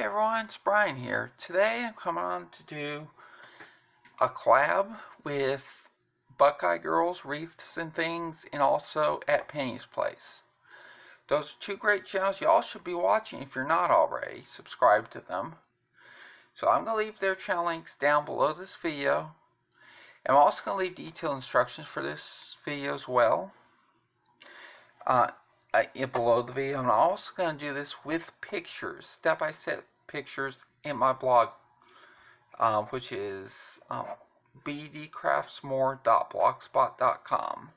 everyone, it's Brian here. Today I'm coming on to do a collab with Buckeye Girls Wreaths Things and also at Penny's Place. Those are two great channels you all should be watching if you're not already. Subscribe to them. So I'm going to leave their channel links down below this video. I'm also going to leave detailed instructions for this video as well. Below the video. I'm also going to do this with pictures, step-by-step pictures in my blog, which is bdcraftsmore.blogspot.com.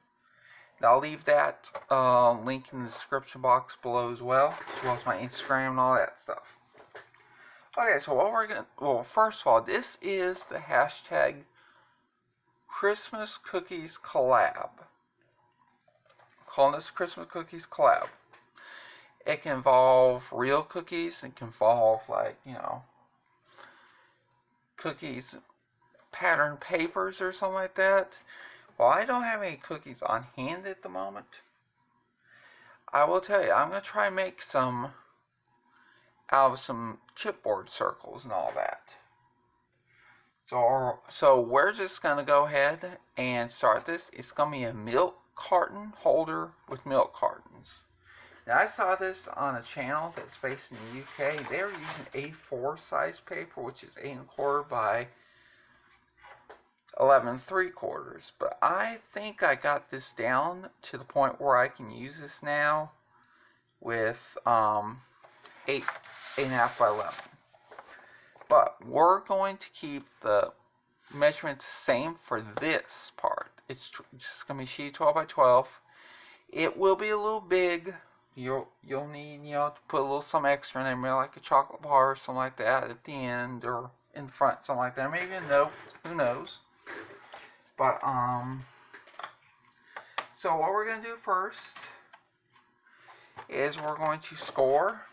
And I'll leave that link in the description box below as well as my Instagram and all that stuff. Okay, so what we're going to, well, first of all, this is the hashtag Christmas Cookies Collab. Calling this Christmas Cookies Collab. It can involve real cookies. It can involve, like, cookies, pattern papers or something like that. Well, I don't have any cookies on hand at the moment. I will tell you, I'm going to try and make some out of some chipboard circles and all that. So we're just going to go ahead and start this. It's going to be a milk carton holder with milk cartons. Now, I saw this on a channel that's based in the UK. They were using A4 size paper, which is 8 1/4 by 11 3/4. But I think I got this down to the point where I can use this now with 8 1/2 by 11. But we're going to keep the measurements the same for this part. It's just going to be sheet 12 by 12. It will be a little big. You'll need, to put a little some extra in there, maybe like a chocolate bar or something like that at the end or in the front, something like that. Maybe a note, who knows. But so what we're going to do first is we're going to score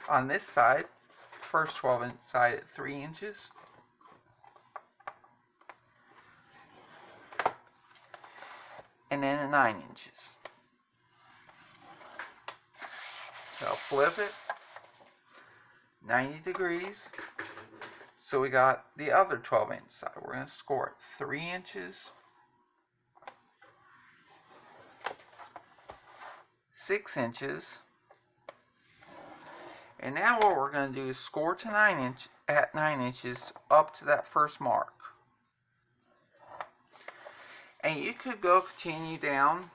on this side, first 12-inch side at 3 inches. And then at 9 inches. So I'll flip it 90 degrees. So we got the other 12-inch side. We're going to score it 3 inches, 6 inches. And now what we're going to do is score to 9 inches up to that first mark. And you could continue down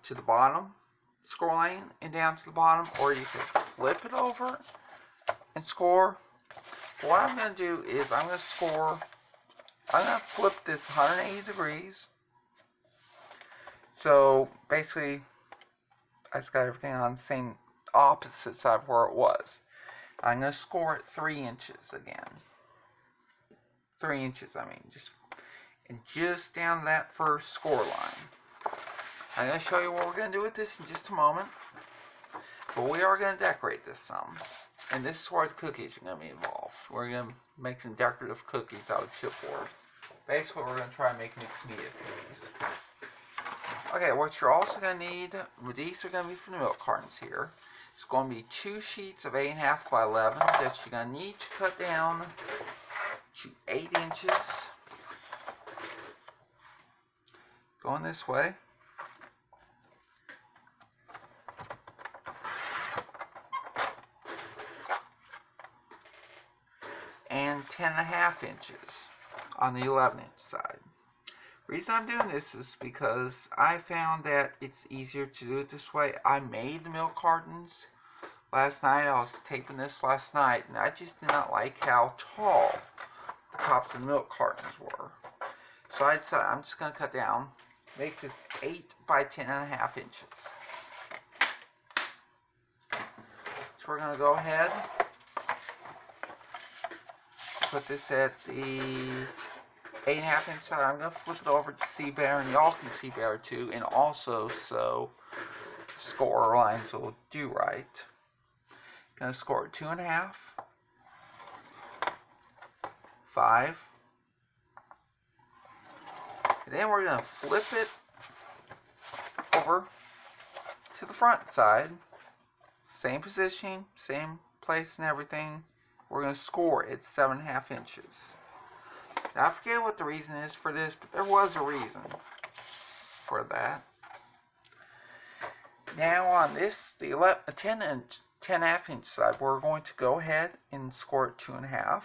to the bottom score line and down to the bottom, or you could flip it over and score. What I'm going to do is I'm going to flip this 180 degrees. So basically, I just got everything on the same opposite side of where it was. I'm going to score it 3 inches again. 3 inches, and just down that first score line. I'm going to show you what we're going to do with this in just a moment. But we are going to decorate this some. And this is where the cookies are going to be involved. We're going to make some decorative cookies out of chipboard. Basically, we're going to try and make mixed media cookies. Okay, what you're also going to need, these are going to be from the milk cartons here. It's going to be 2 sheets of 8 1/2 by 11 that you're going to need to cut down to 8 inches. Going this way. And 10 1/2 inches on the 11-inch side. The reason I'm doing this is because I found that it's easier to do it this way. I made the milk cartons last night. I was taping this last night, and I just did not like how tall the tops of the milk cartons were. So I decided I'm just going to cut down, make this 8 by 10 1/2 inches. So we're going to go ahead, put this at the 8 1/2 inch side. I'm going to flip it over to see better, and y'all can see better too, and also so score lines will do right. Going to score 2 1/2, 5, and then we're going to flip it over to the front side. Same positioning, same place and everything, we're going to score at 7.5 inches. Now I forget what the reason is for this, but there was a reason for that. Now on this, the 10.5 inch side, we're going to go ahead and score at 2.5,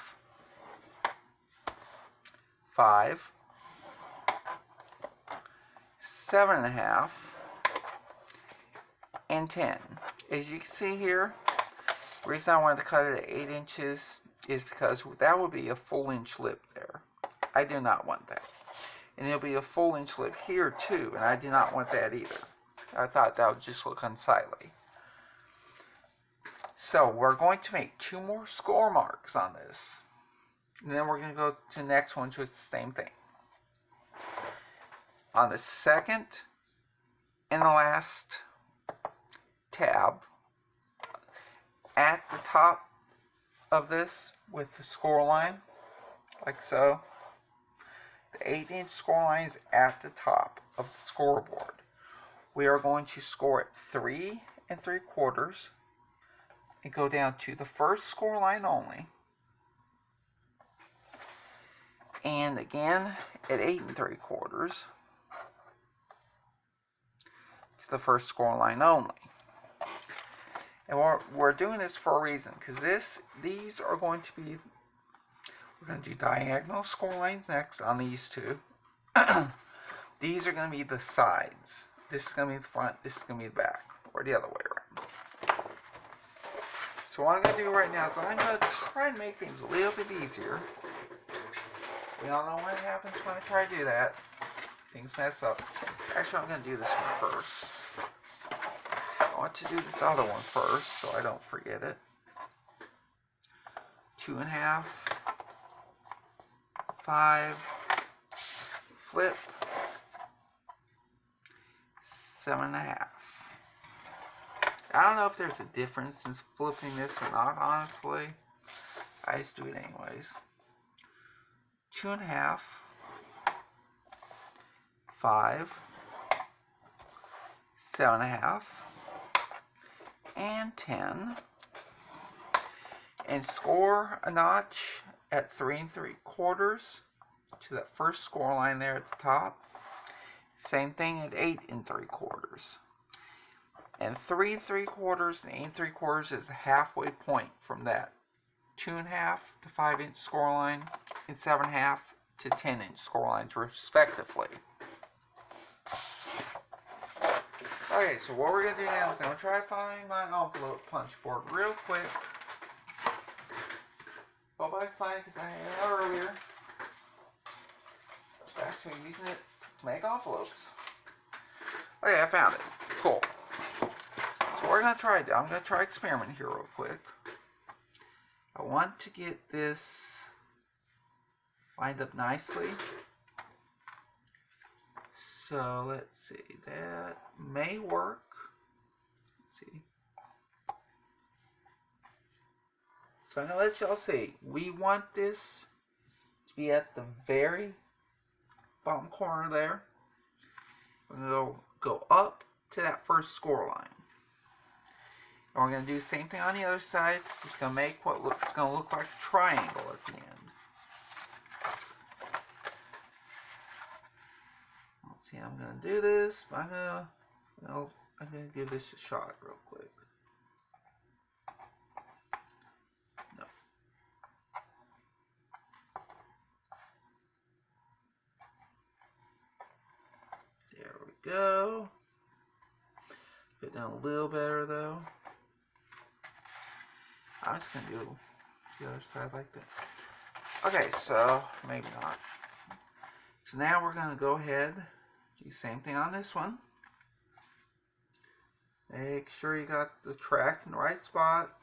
5, 7.5, and 10. As you can see here, the reason I wanted to cut it at 8 inches is because that would be a full inch lip there. I do not want that. And it'll be a full inch lip here too, and I do not want that either. I thought that would just look unsightly. So we're going to make 2 more score marks on this. And then we're going to go to the next one, which is the same thing. On the second and the last tab, at the top of this with the score line, like so. The 8-inch score line is at the top of the scoreboard. We are going to score at 3 3/4 and go down to the first score line only. And again at 8 3/4 to the first score line only. And we're doing this for a reason, because these are going to be, we're going to do diagonal score lines next on these two. These are going to be the sides. This is going to be the front, this is going to be the back, or the other way around. So what I'm going to do right now is I'm going to try to make things a little bit easier. We all know what happens when I try to do that. Things mess up. Actually, I'm going to do this one first. I want to do this other one first so I don't forget it. 2.5, 5, flip, 7.5. I don't know if there's a difference in flipping this or not, honestly. I just do it anyways. 2.5, 5, 7.5, and 10, and score a notch at 3 3/4 to that first score line there at the top. Same thing at 8 3/4. And 3 3/4 and 8 3/4 is a halfway point from that 2.5 to 5-inch score line and 7.5 to 10-inch score lines respectively. Okay, so what we're going to do now is I'm going to try to find my envelope punch board real quick. Hope I can find it because I had it earlier. Actually, I'm using it to make envelopes. Okay, I found it. Cool. So we're going to try, I'm going to try experiment here real quick. I want to get this lined up nicely. So let's see, that may work. Let's see. So I'm going to let y'all see. We want this to be at the very bottom corner there. We're going to go up to that first score line. And we're going to do the same thing on the other side. We're just going to make what looks going to look like a triangle at the end. Let's see, I'm going to do this, but I'm going to give this a shot real quick. No. There we go. Get down a little better though. I'm just going to do the other side like that. Okay, so maybe not. So now we're going to go ahead, do the same thing on this one. Make sure you got the track in the right spot.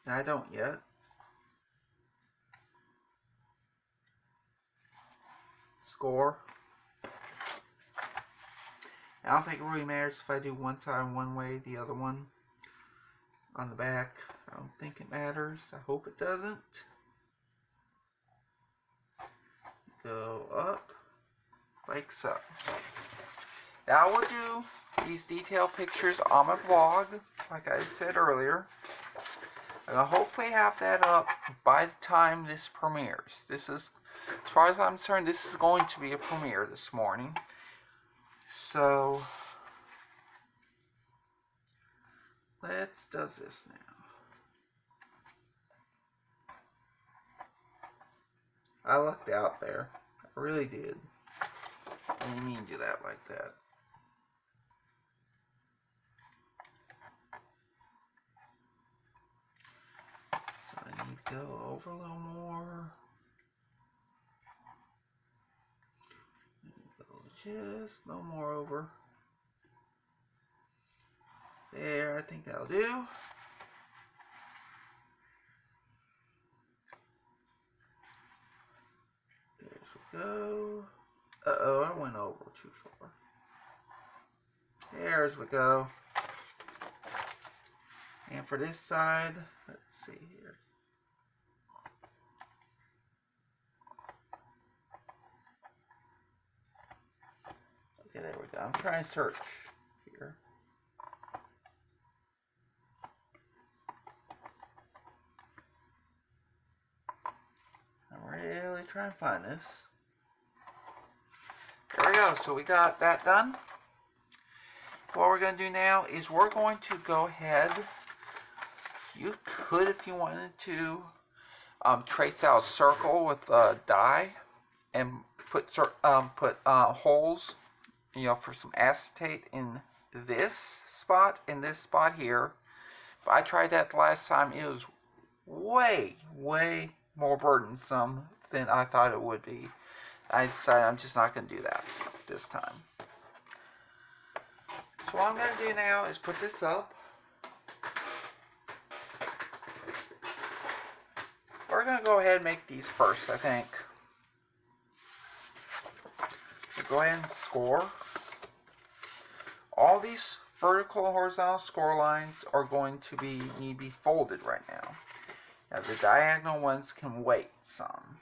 And I don't yet. Score. I don't think it really matters if I do one side one way, the other one on the back. I don't think it matters. I hope it doesn't. Go up like so. Now I will do these detail pictures on my blog, like I had said earlier. I'll hopefully have that up by the time this premieres. This is, as far as I'm concerned, this is going to be a premiere this morning. So, let's do this now. I lucked out there. I really did. I didn't mean to do that like that. So I need to go over a little more. Go just a little more over. There, I think that'll do. There we go. Uh-oh, I went over too far. There's we go. And for this side, let's see here. Okay, there we go. I'm trying to search here. I'm really trying to find this. There we go. So we got that done. What we're going to do now is we're going to go ahead. You could, if you wanted to, trace out a circle with a die and put holes, for some acetate in this spot and this spot here. If I tried that the last time, it was way more burdensome than I thought it would be. I decided I'm just not going to do that this time. So what I'm going to do now is put this up. We're going to go ahead and make these first, I think. So go ahead and score. All these vertical and horizontal score lines are going to need to be folded right now. Now the diagonal ones can wait some.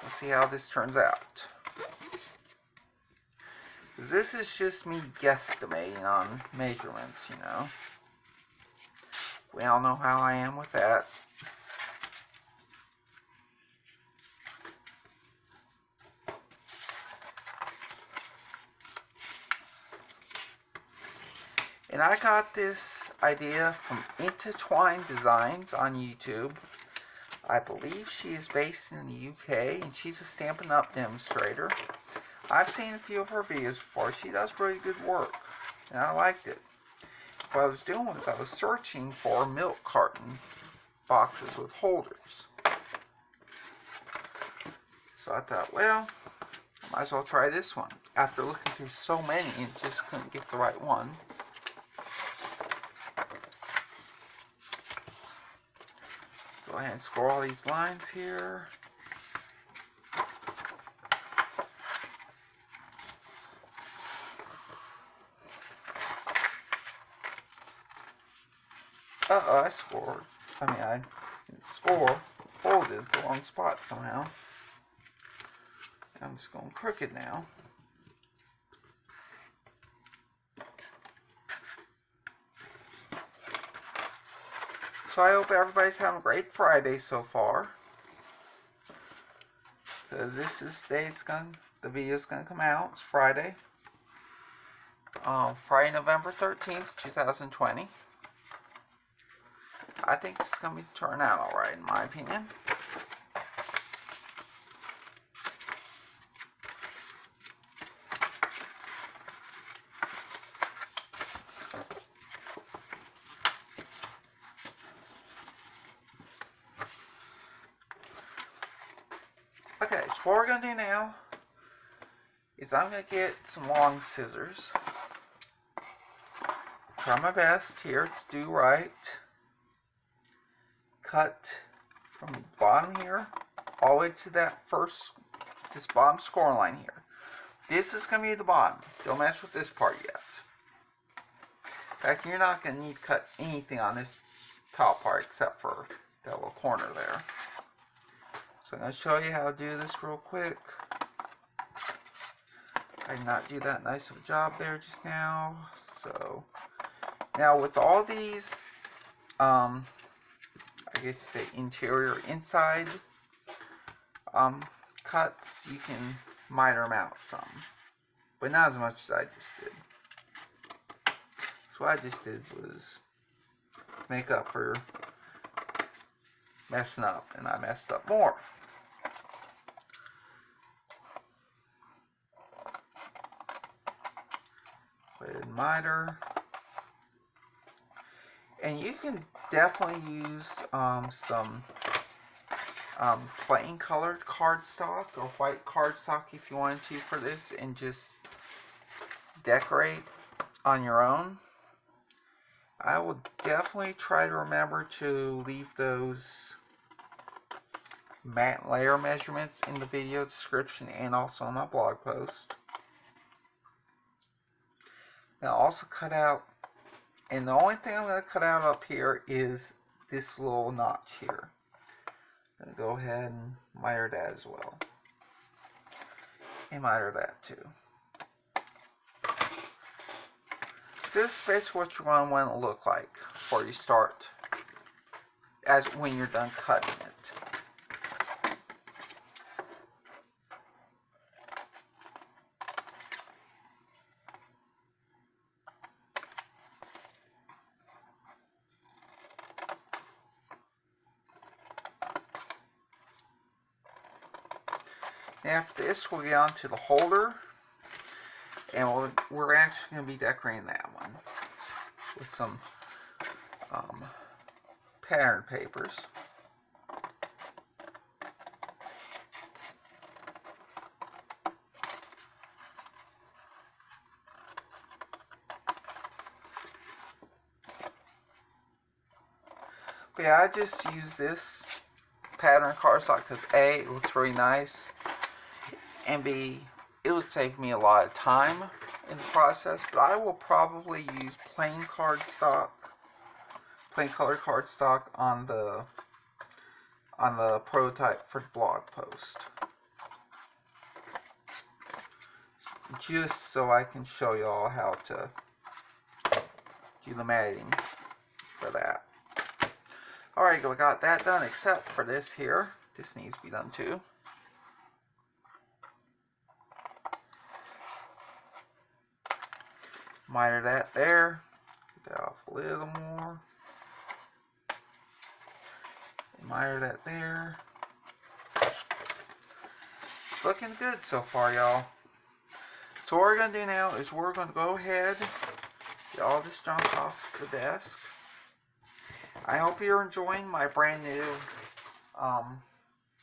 Let's see how this turns out. This is just me guesstimating on measurements, We all know how I am with that. And I got this idea from Intertwined Designs on YouTube. I believe she is based in the UK, and she's a Stampin' Up! Demonstrator. I've seen a few of her videos before. She does really good work, and I liked it. What I was doing was I was searching for milk carton boxes with holders. So I thought, well, I might as well try this one. After looking through so many and just couldn't get the right one. Go ahead and score all these lines here. Uh-oh, I scored. I didn't score. Folded the wrong spot somehow. I'm just going crooked now. So I hope everybody's having a great Friday so far. Because this is the day the video's gonna come out. It's Friday. Friday, November 13th, 2020. I think this is gonna be turning out alright, in my opinion. Okay, so what we're going to do now is I'm going to get some long scissors. Try my best here to do right. Cut from the bottom here all the way to this bottom score line here. This is going to be the bottom. Don't mess with this part yet. In fact, you're not going to need to cut anything on this top part except for that little corner there. So I'm going to show you how to do this real quick. I did not do that nice of a job there just now. So now with all these, I guess the interior inside cuts, you can miter them out some, but not as much as I just did. So what I just did was make up for messing up, and I messed up more. Go ahead and miter. And you can definitely use some plain colored cardstock or white cardstock if you wanted to for this, and just decorate on your own. I will definitely try to remember to leave those matte layer measurements in the video description and also on my blog post. Now also cut out, and the only thing I'm going to cut out up here is this little notch here. I'm going to go ahead and miter that as well. And miter that too. So this is basically what you're going to want it to look like before you start, as when you're done cutting it. After this, we'll get on to the holder, and we're actually going to be decorating that one with some pattern papers. But yeah, I just use this pattern cardstock because A, it looks really nice, and B, it would save me a lot of time in the process. But I will probably use plain cardstock, plain colored cardstock on the prototype for the blog post, just so I can show you all how to do the matting for that. Alright, we got that done, except for this here. This needs to be done too. Miter that there. Get that off a little more. Miter that there. Looking good so far, y'all. So what we're going to do now is we're going to go ahead, get all this junk off the desk. I hope you're enjoying my brand new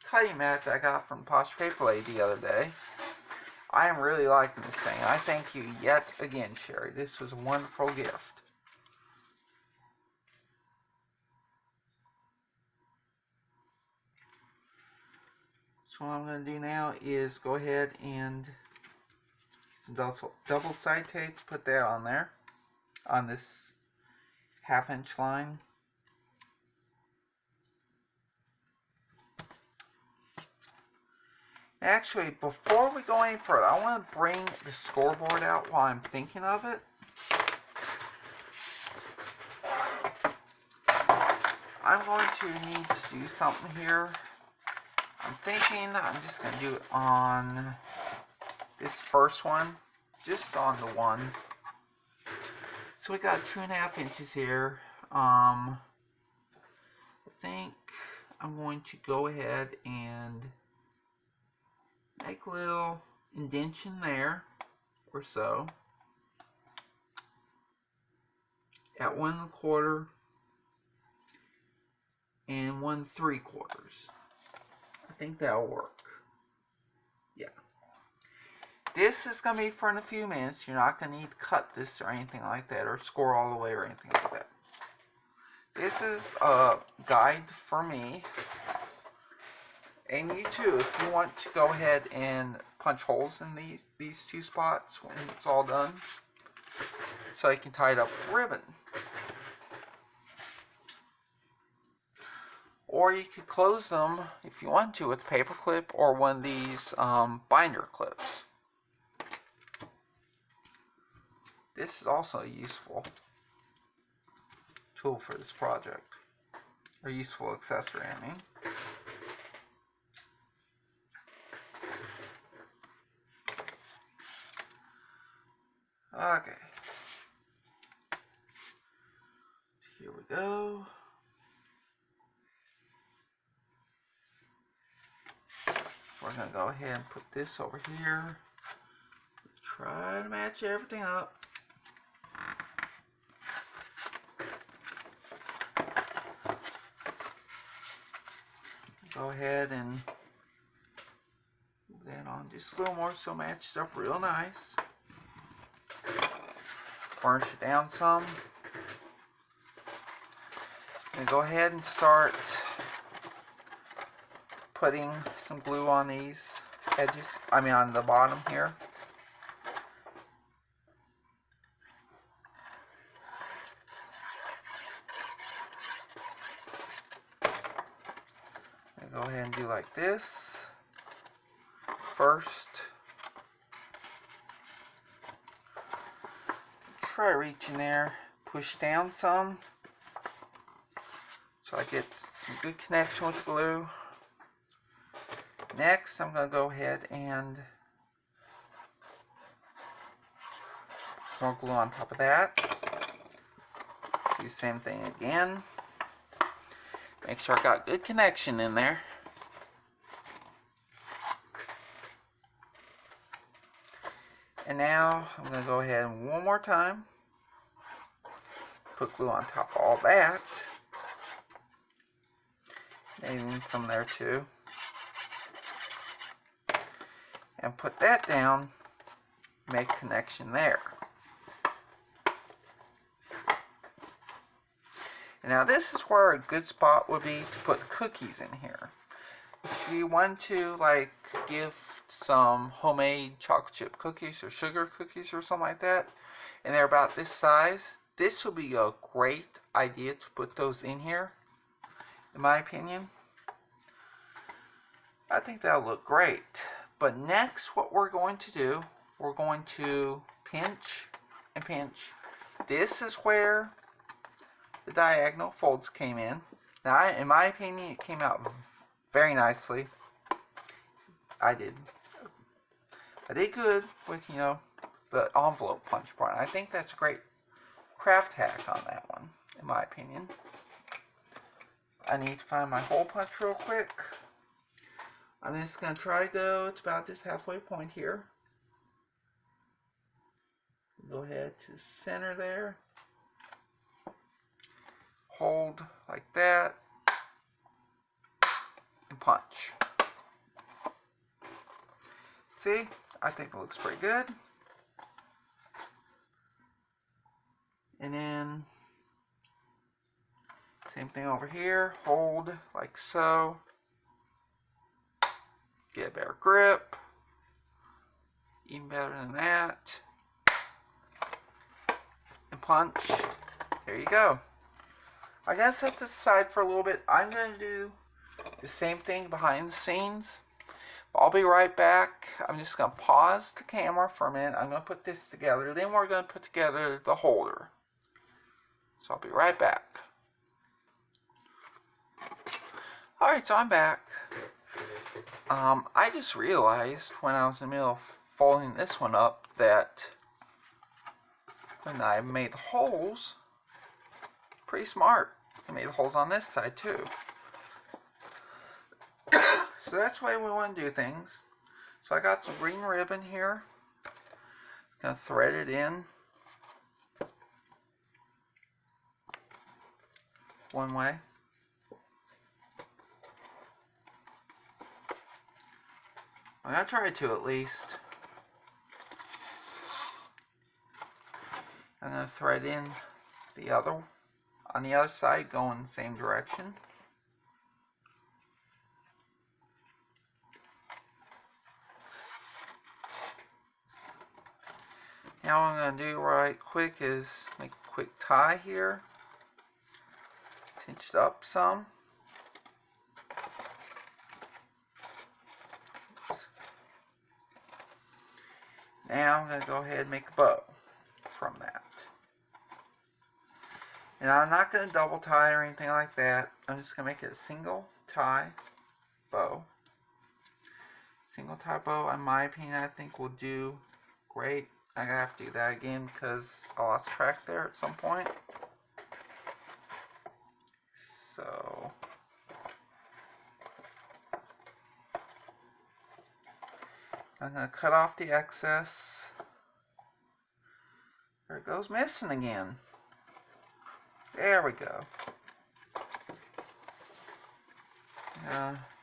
cutting mat that I got from Posh Paper Lady the other day. I am really liking this thing. I thank you yet again, Sherry. This was a wonderful gift. So what I'm going to do now is go ahead and get some double side tape, put that on there, on this 1/2 inch line. Actually, before we go any further, I want to bring the scoreboard out while I'm thinking of it. I'm going to need to do something here. I'm thinking I'm just going to do it on this first one, just on the one. So we got 2.5 inches here. I think I'm going to go ahead and make a little indentation there, or so, at 1 1/4 and 1 3/4. I think that'll work. Yeah. This is going to be for in a few minutes. You're not going to need to cut this or anything like that, or score all the way or anything like that. This is a guide for me. And you too, if you want to go ahead and punch holes in these two spots when it's all done, so you can tie it up with ribbon. Or you could close them, if you want to, with a paper clip or one of these binder clips. this is also a useful tool for this project. Or useful accessory, I mean. Okay. Here we go. We're going to go ahead and put this over here. Try to match everything up. Go ahead and move that on just a little more so it matches up real nice. Burnish it down some. And go ahead and start putting some glue on these edges, on the bottom here. And go ahead and do like this first. Try reaching there, push down some so I get some good connection with the glue. Next, I'm going to go ahead and more glue on top of that. Do the same thing again. Make sure I got good connection in there. And now I'm going to go ahead and one more time put glue on top of all that. Maybe some there too. And put that down, make connection there. And now this is where a good spot would be to put the cookies in here. If you want to like give some homemade chocolate chip cookies or sugar cookies or something like that, and they're about this size, this would be a great idea to put those in here, in my opinion. I think that'll look great. But next, what we're going to do, we're going to pinch and pinch. This is where the diagonal folds came in. Now, in my opinion, it came out very nicely. I did good with, the envelope punch part. I think that's a great craft hack on that one, in my opinion. I need to find my hole punch real quick. I'm just going to try to go to about this halfway point here. Go ahead to the center there. Hold like that. And punch. See? I think it looks pretty good. And then, same thing over here. Hold like so. Get a better grip. Even better than that. And punch. There you go. I gotta set this aside for a little bit. I'm gonna do the same thing behind the scenes. I'll be right back. I'm just gonna pause the camera for a minute. I'm gonna put this together. Then we're gonna put together the holder. So I'll be right back. Alright, so I'm back. I just realized when I was in the middle of folding this one up that when I made the holes, pretty smart. I made the holes on this side too. So that's the way we want to do things. So I got some green ribbon here. Gonna thread it in one way. I'm gonna try to at least. I'm gonna thread in the other on the other side, going the same direction. Now what I'm gonna do right quick is make a quick tie here. Cinch it up some. Now I'm going to go ahead and make a bow. from that. And I'm not going to double tie or anything like that. I'm just going to make it a single tie bow. Single tie bow, in my opinion, I think will do great. I'm going to have to do that again because I lost track there at some point. So I'm going to cut off the excess. There it goes missing again. There we go.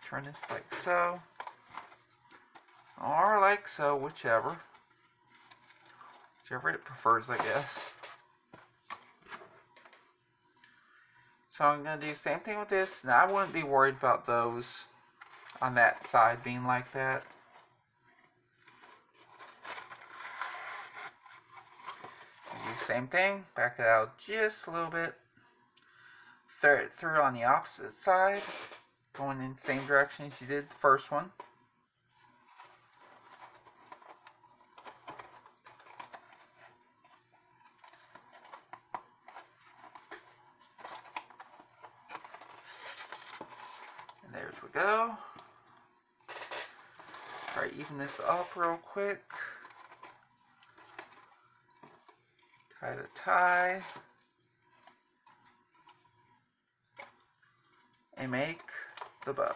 Turn this like so. Or like so, whichever. Whichever it prefers, I guess. So I'm going to do the same thing with this. Now I wouldn't be worried about those on that side being like that. Do the same thing. Back it out just a little bit. Thread it through on the opposite side. Going in the same direction as you did the first one. And there we go. Try to even this up real quick. Tie the tie. And make the bow.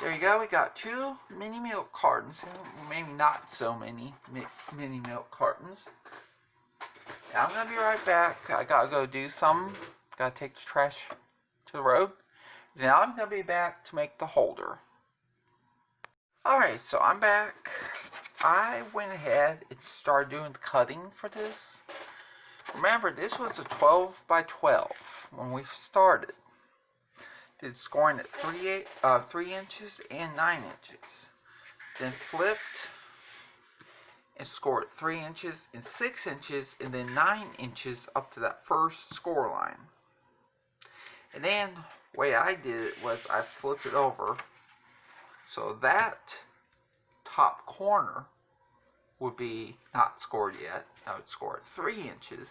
There you go, we got 2 mini milk cartons, maybe not so many mini milk cartons. Now I'm going to be right back. I gotta go do something. Gotta take the trash to the road. Now I'm going to be back to make the holder. Alright, so I'm back. I went ahead and started doing the cutting for this. Remember, this was a 12 by 12 when we started. Did scoring at 3 inches and 9 inches. Then flipped and scored 3 inches and 6 inches and then 9 inches up to that first score line. And then the way I did it was I flipped it over. So that top corner would be not scored yet. I would score at 3 inches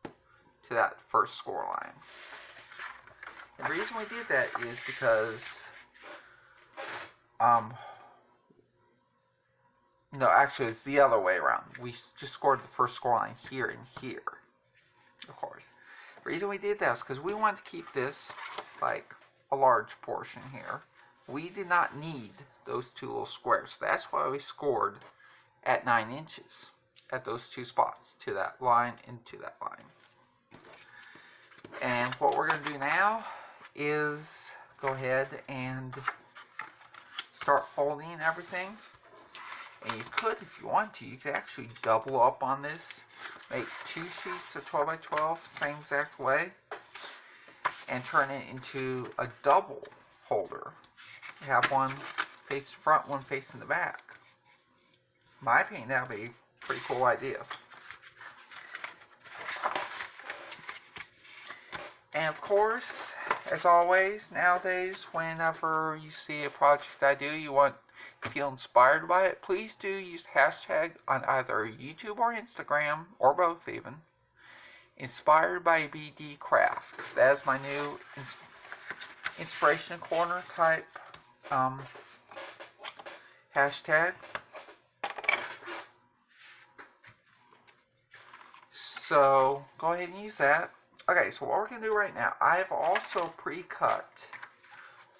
to that first score line. The reason we did that is because, no, actually it's the other way around. We just scored the first score line here and here, of course. The reason we did that is because we wanted to keep this like a large portion here. We did not need those 2 little squares. That's why we scored at 9 inches at those 2 spots, to that line and to that line. And what we're going to do now is go ahead and start folding everything. And you could, if you want to, you could actually double up on this. Make 2 sheets of 12 by 12, same exact way. And turn it into a double holder. You have one facing the front, one facing the back. In my opinion, that would be a pretty cool idea. And of course, as always, nowadays, whenever you see a project I do, you feel inspired by it, please do use hashtag on either YouTube or Instagram, or both even, Inspired by BD Crafts. That is my new inspiration corner type hashtag. So go ahead and use that. Okay, so what we're going to do right now, I've also pre-cut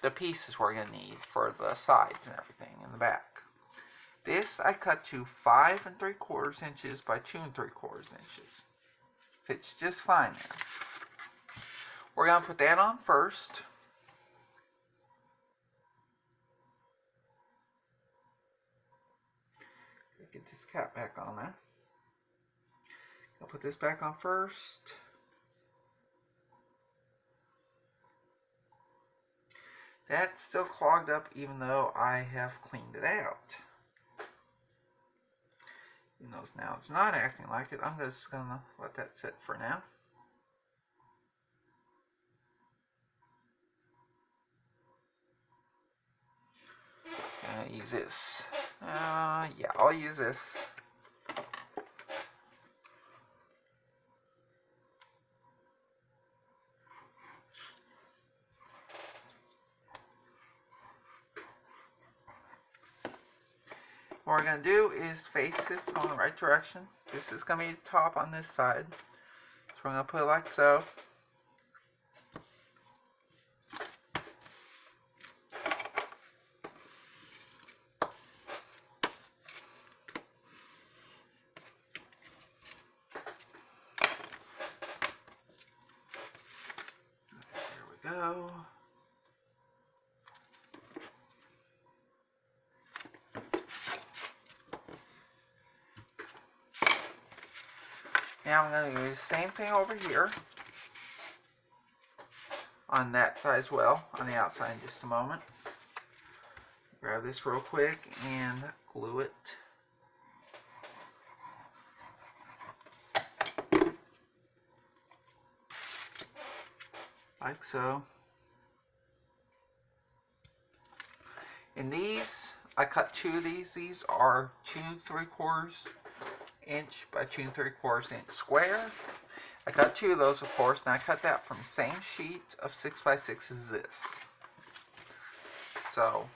the pieces we're going to need for the sides and everything in the back. This I cut to 5 3/4 inches by 2 3/4 inches. Fits just fine there. We're going to put that on first. Get this cap back on there. I'll put this back on first. That's still clogged up even though I have cleaned it out. Even though now it's not acting like it, I'm just going to let that sit for now. I'm gonna use this. Yeah, I'll use this. What we're going to do is face this on the right direction. This is going to be the top on this side. So we're going to put it like so. There we go. Now I'm going to do the same thing over here on that side as well, on the outside in just a moment. Grab this real quick and glue it. Like so. And these, I cut 2 of these. These are 2 3/4 inch by 2 3/4 inch square. I got 2 of those, of course, and I cut that from the same sheet of 6 by 6 as this. So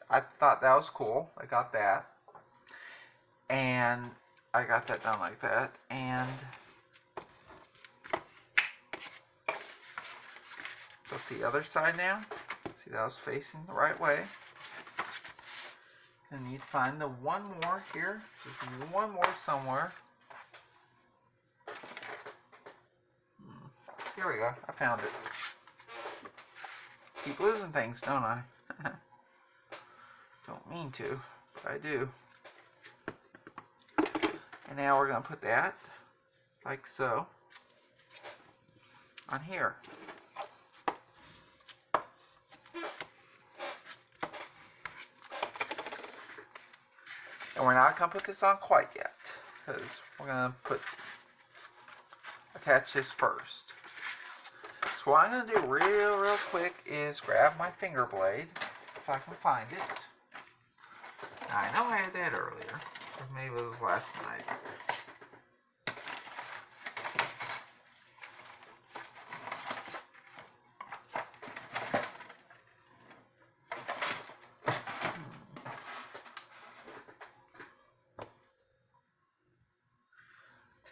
I thought that was cool. I got that, and I got that done like that. And go to the other side now. See, that was facing the right way. I need to find the one more here. There's one more somewhere. Here we go. I found it. Keep losing things, don't I? Don't mean to, but I do. And now we're going to put that, like so, on here. And we're not going to put this on quite yet, because we're going to attach this first. So what I'm going to do real quick is grab my finger blade, if I can find it. Now, I know I had that earlier, or maybe it was last night.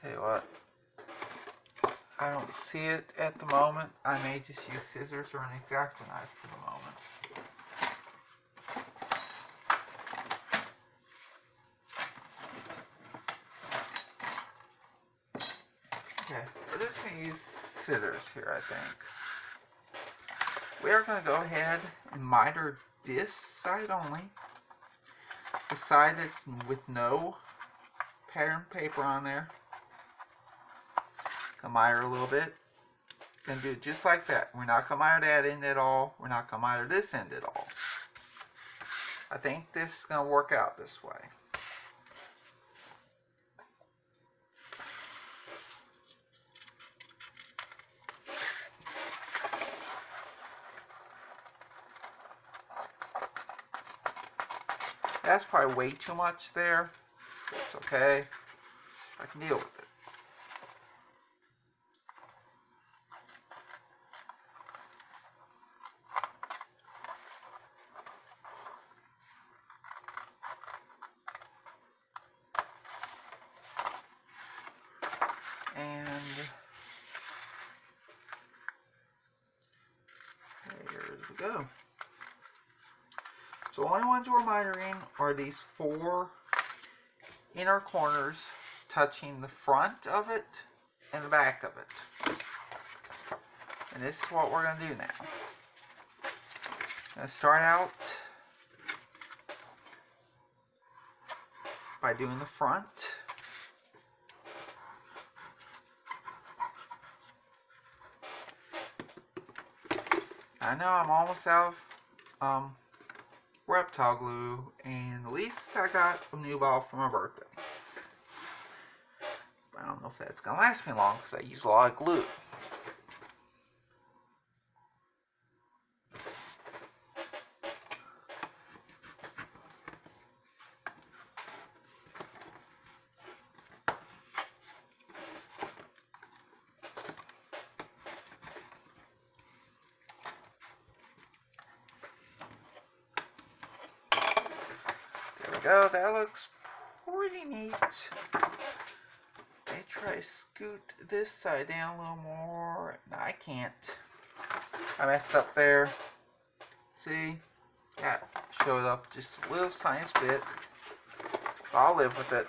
Tell you what, I don't see it at the moment. I may just use scissors or an X-Acto knife for the moment. Okay, we're just going to use scissors here, I think. We are going to go ahead and miter this side only. The side that's with no pattern paper on there. Gonna miter a little bit. Gonna do it just like that. We're not gonna miter that end at all. We're not gonna miter this end at all. I think this is gonna work out this way. That's probably way too much there. It's okay. I can deal with it. And there we go. So the only ones we're mitering are these 4 inner corners touching the front of it and the back of it. And this is what we're going to do now. I'm going to start out by doing the front. I know I'm almost out of reptile glue, and at least I got a new bottle for my birthday. But I don't know if that's going to last me long because I use a lot of glue. go. That looks pretty neat. Let me try to scoot this side down a little more. No, I can't. I messed up there. See? That showed up just a little tiny bit. I'll live with it.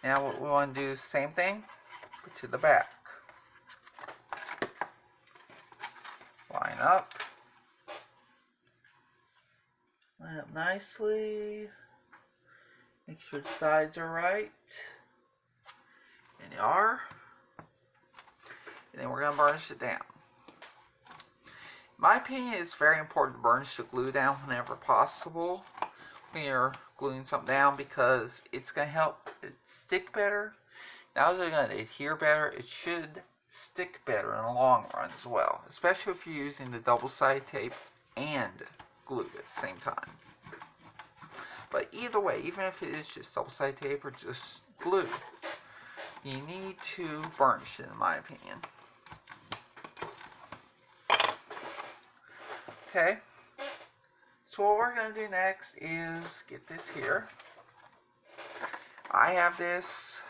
Now what we want to do is the same thing, but to the back. Line up. Line up nicely. Make sure the sides are right. And they are. And then we're going to burnish it down. In my opinion, it's very important to burnish the glue down whenever possible when you're gluing something down, because it's going to help it stick better. Not only going to adhere better, it should stick better in the long run as well, especially if you're using the double-sided tape and glue at the same time. But either way, even if it is just double-sided tape or just glue, you need to burnish it, in my opinion. Okay, so what we're going to do next is get this here. I have this,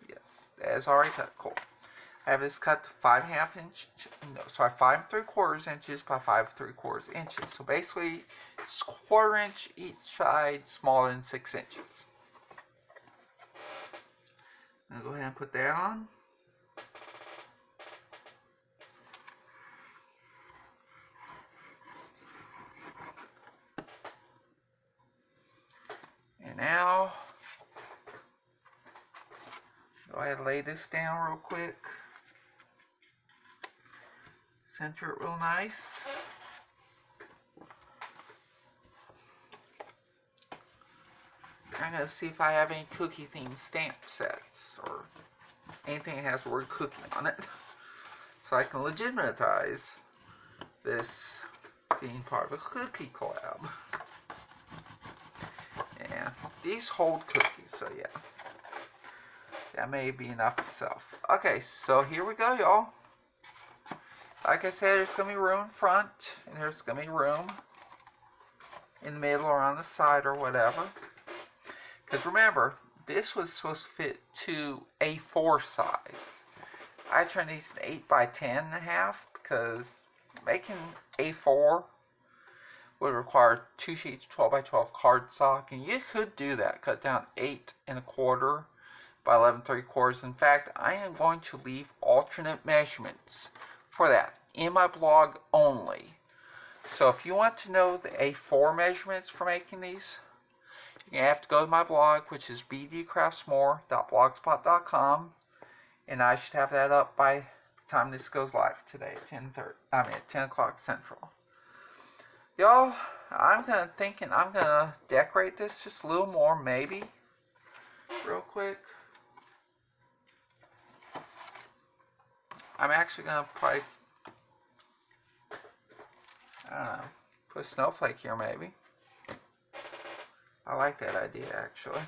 yes, that is already cut, cool. I have this cut to 5 3/4 inches by 5 3/4 inches. So basically, it's 1/4 inch each side, smaller than 6 inches. I'll go ahead and put that on. And now, go ahead and lay this down real quick. Center it real nice. I'm going to see if I have any cookie themed stamp sets or anything that has the word cookie on it, so I can legitimatize this being part of a cookie collab. Yeah, these hold cookies, so yeah, that may be enough itself. Okay, so here we go, y'all. Like I said, there's going to be room in front, and there's going to be room in the middle or on the side or whatever. Because remember, this was supposed to fit to A4 size. I turned these to 8 by 10.5 because making A4 would require 2 sheets of 12 by 12 cardstock, and you could do that. Cut down 8 1/4 by 11 3/4. In fact, I am going to leave alternate measurements for that in my blog only. So if you want to know the A4 measurements for making these, you have to go to my blog, which is bdcraftsmore.blogspot.com, and I should have that up by the time this goes live today at 10 o'clock Central. Y'all, I'm thinking I'm gonna decorate this just a little more, maybe, real quick. I'm actually gonna probably, I don't know, put a snowflake here maybe. I like that idea actually.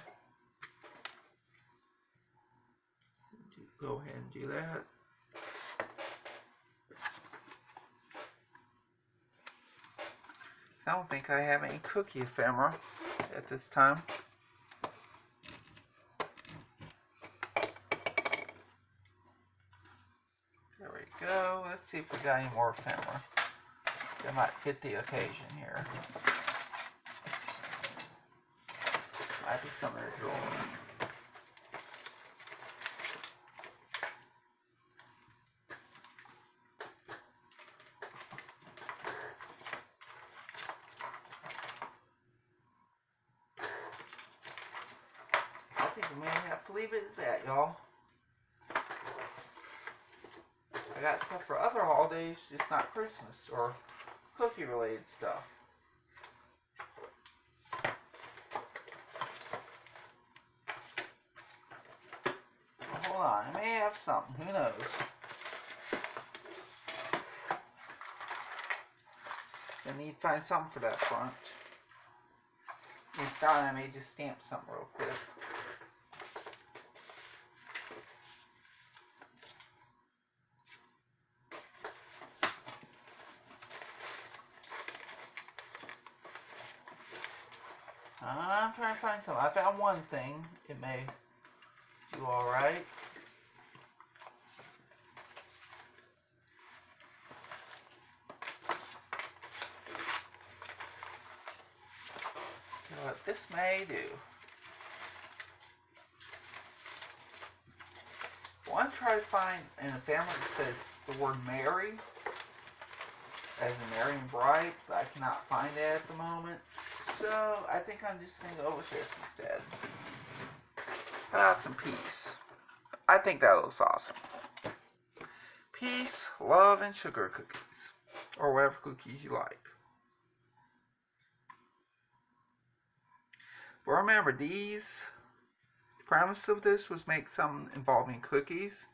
Go ahead and do that. I don't think I have any cookie ephemera at this time. There we go. Let's see if we got any more ephemera that might fit the occasion here. Might be some in the drawer. I think we may have to leave it at that, y'all. I got stuff for other holidays, just not Christmas or cookie related stuff. Hold on, I may have something, who knows? I need to find something for that front. If not, I may just stamp something real quick. I'm trying to find something. I found one thing. It may do alright. What this may do. I want to try to find in a family that says the word Mary, as in Mary and Bright, but I cannot find it at the moment. So I think I'm just going to go with this instead. How about some peace? I think that looks awesome. Peace, love, and sugar cookies. Or whatever cookies you like. But remember, the premise of this was make something involving cookies.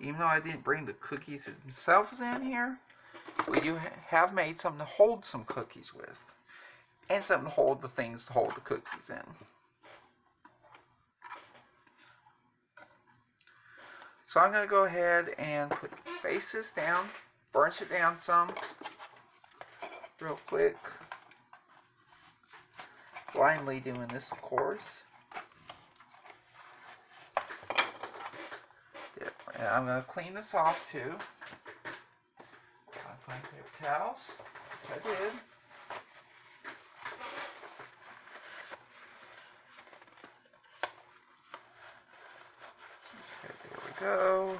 Even though I didn't bring the cookies themselves in here, we do have made something to hold some cookies with. And something to hold the things to hold the cookies in. So I'm going to go ahead and face this down, burnish it down some, real quick. Blindly doing this, of course. And I'm going to clean this off too. I'll find paper towels, which I did. Okay, there we go.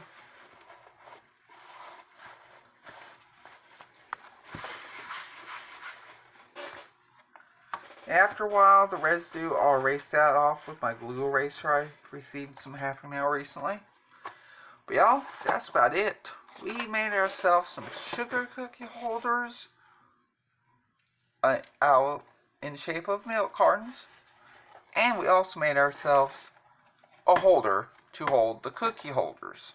After a while, the residue all erased out off with my glue eraser. I received some Happy Mail recently. But y'all, that's about it. We made ourselves some sugar cookie holders out in shape of milk cartons. And we also made ourselves a holder to hold the cookie holders.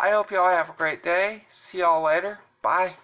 I hope y'all have a great day. See y'all later. Bye.